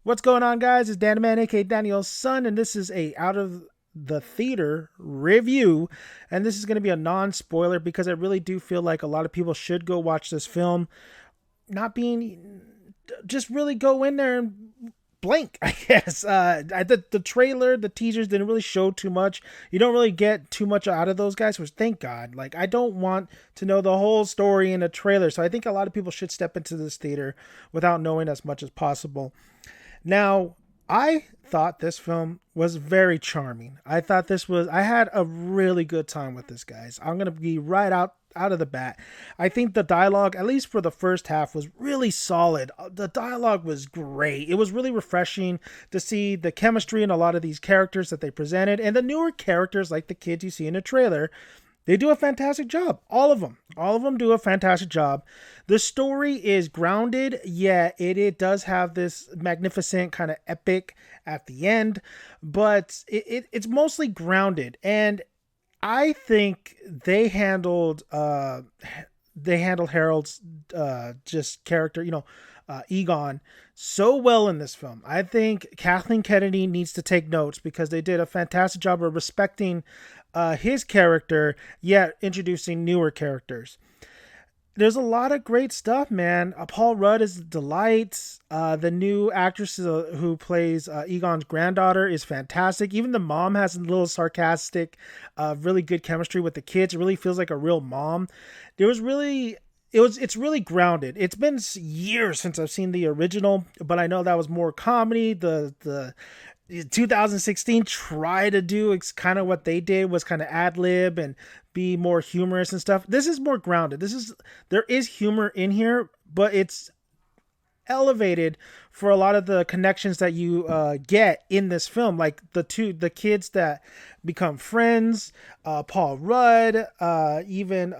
What's going on, guys? It's Dan the Man, aka Daniel's son, and this is a out of the theater review. And this is going to be a non-spoiler because I really do feel like a lot of people should go watch this film, not being just really go in there and blink. I guess the trailer, the teasers didn't really show too much. You don't really get too much out of those guys, which thank God. Like I don't want to know the whole story in a trailer, so I think a lot of people should step into this theater without knowing as much as possible. Now, I thought this film was very charming. I had a really good time with this, guys. I'm going to be right out of the bat. I think the dialogue, at least for the first half, was really solid. The dialogue was great. It was really refreshing to see the chemistry in a lot of these characters that they presented, and the newer characters like the kids you see in the trailer. They do a fantastic job. All of them. All of them do a fantastic job. The story is grounded, yet it does have this magnificent kind of epic at the end, but it's mostly grounded. And I think they handled Harold's just character, Egon, so well in this film. I think Kathleen Kennedy needs to take notes because they did a fantastic job of respecting his character, yet introducing newer characters. There's a lot of great stuff, man. Paul Rudd is a delight. The new actress who plays Egon's granddaughter is fantastic. Even the mom has a little sarcastic, really good chemistry with the kids. It really feels like a real mom. It's really grounded. It's been years since I've seen the original, but I know that was more comedy. The 2016 try to do it's kind of what they did was kind of ad lib and be more humorous and stuff. This is more grounded. There is humor in here, but it's elevated for a lot of the connections that you get in this film, like the kids that become friends, Paul Rudd, even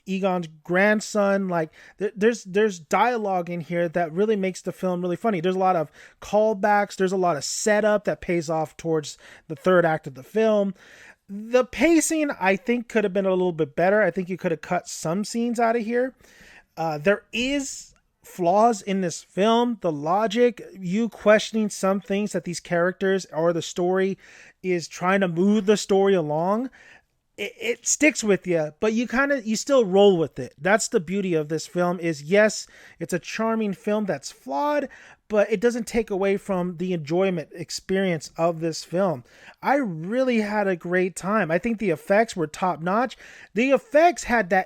Egon's grandson. Like there's dialogue in here that really makes the film really funny. There's a lot of callbacks. There's a lot of setup that pays off towards the third act of the film. The pacing, I think, could have been a little bit better. I think you could have cut some scenes out of here. There is flaws in this film. The logic, you questioning some things that these characters or the story is trying to move the story along. It sticks with you, but you still roll with it. That's the beauty of this film is, yes, it's a charming film that's flawed, but it doesn't take away from the enjoyment experience of this film. I really had a great time. I think the effects were top notch. The effects had the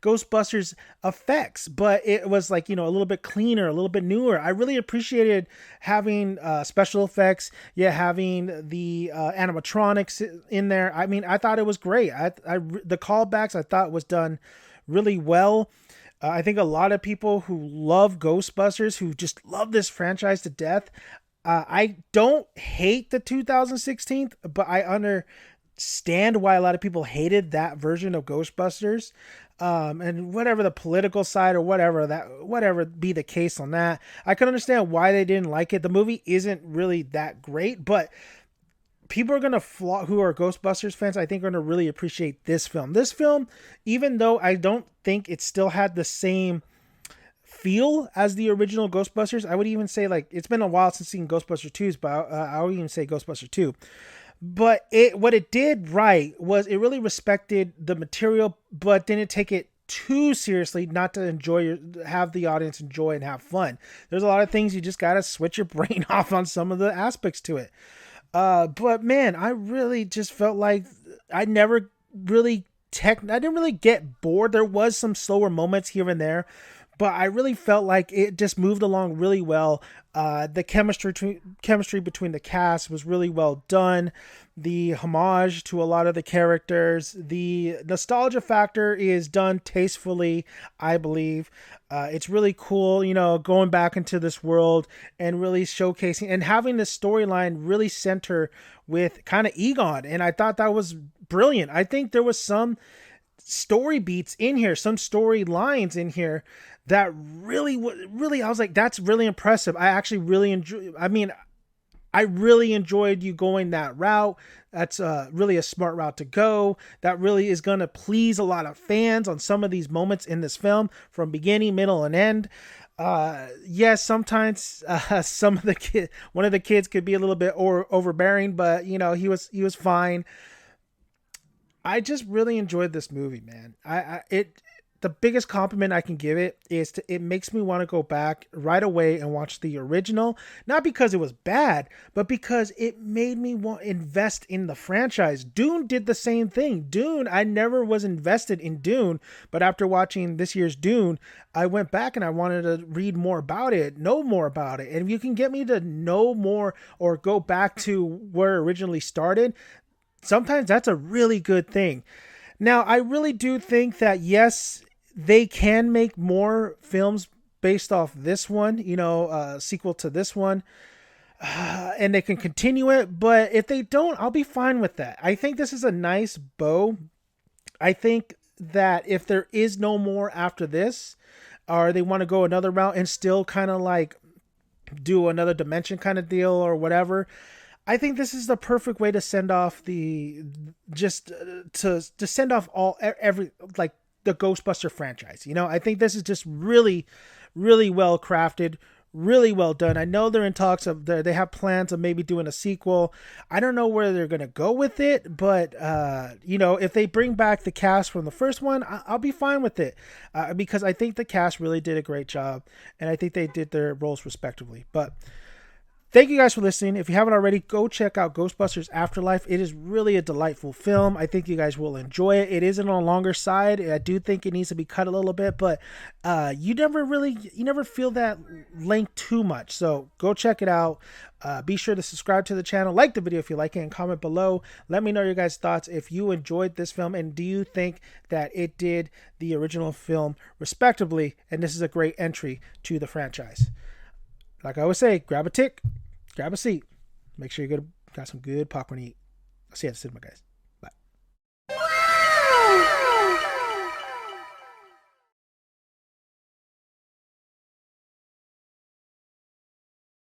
Ghostbusters effects, but it was like, a little bit cleaner, a little bit newer. I really appreciated having special effects, yeah, having the animatronics in there. I mean, I thought it was great. The callbacks I thought was done really well. I think a lot of people who love Ghostbusters, who just love this franchise to death, I don't hate the 2016, but I understand why a lot of people hated that version of Ghostbusters. And whatever the political side or whatever be the case on that, I can understand why they didn't like it. The movie isn't really that great, but people are gonna who are Ghostbusters fans, I think, are gonna really appreciate this film. This film, even though I don't think it still had the same feel as the original Ghostbusters, I would even say, like, it's been a while since seeing Ghostbusters 2s, but I would even say Ghostbusters 2. But what it did right was it really respected the material, but didn't take it too seriously, not to have the audience enjoy and have fun. There's a lot of things you just gotta switch your brain off on some of the aspects to it. But man, I really just felt like I never really I didn't really get bored. There was some slower moments here and there, but I really felt like it just moved along really well. The chemistry between the cast was really well done. The homage to a lot of the characters, the nostalgia factor is done tastefully, I believe. It's really cool, going back into this world and really showcasing and having this storyline really center with kind of Egon. And I thought that was brilliant. I think there was some story beats in here, some storylines in here that really, I was like, that's really impressive. I actually really I really enjoyed you going that route. That's really a smart route to go. That really is going to please a lot of fans on some of these moments in this film from beginning, middle, and end. Yes, sometimes some of the one of the kids could be a little bit overbearing, but he was fine. I just really enjoyed this movie, man. The biggest compliment I can give it is it makes me want to go back right away and watch the original, not because it was bad, but because it made me want invest in the franchise. Dune did the same thing. Dune, I never was invested in Dune, but after watching this year's Dune, I went back and I wanted to read more about it, know more about it. And if you can get me to know more or go back to where it originally started, sometimes that's a really good thing. Now, I really do think that yes, they can make more films based off this one, sequel to this one, and they can continue it. But if they don't, I'll be fine with that. I think this is a nice bow. I think that if there is no more after this, or they want to go another route and still kind of like do another dimension kind of deal or whatever, I think this is the perfect way to send off the just to send off all every like the Ghostbuster franchise. I think this is just really, really well crafted, really well done. I know they're in talks of they have plans of maybe doing a sequel. I don't know where they're gonna go with it, but if they bring back the cast from the first one, I'll be fine with it because I think the cast really did a great job, and I think they did their roles respectively. But thank you guys for listening. If you haven't already, go check out Ghostbusters Afterlife. It is really a delightful film. I think you guys will enjoy it. It isn't on a longer side. I do think it needs to be cut a little bit, but you never feel that length too much. So go check it out. Be sure to subscribe to the channel, like the video if you like it, and comment below. Let me know your guys' thoughts if you enjoyed this film and do you think that it did the original film respectively, and this is a great entry to the franchise. Like I always say, grab a tick, grab a seat. Make sure you got some good popcorn to eat. I'll see you at the cinema, guys.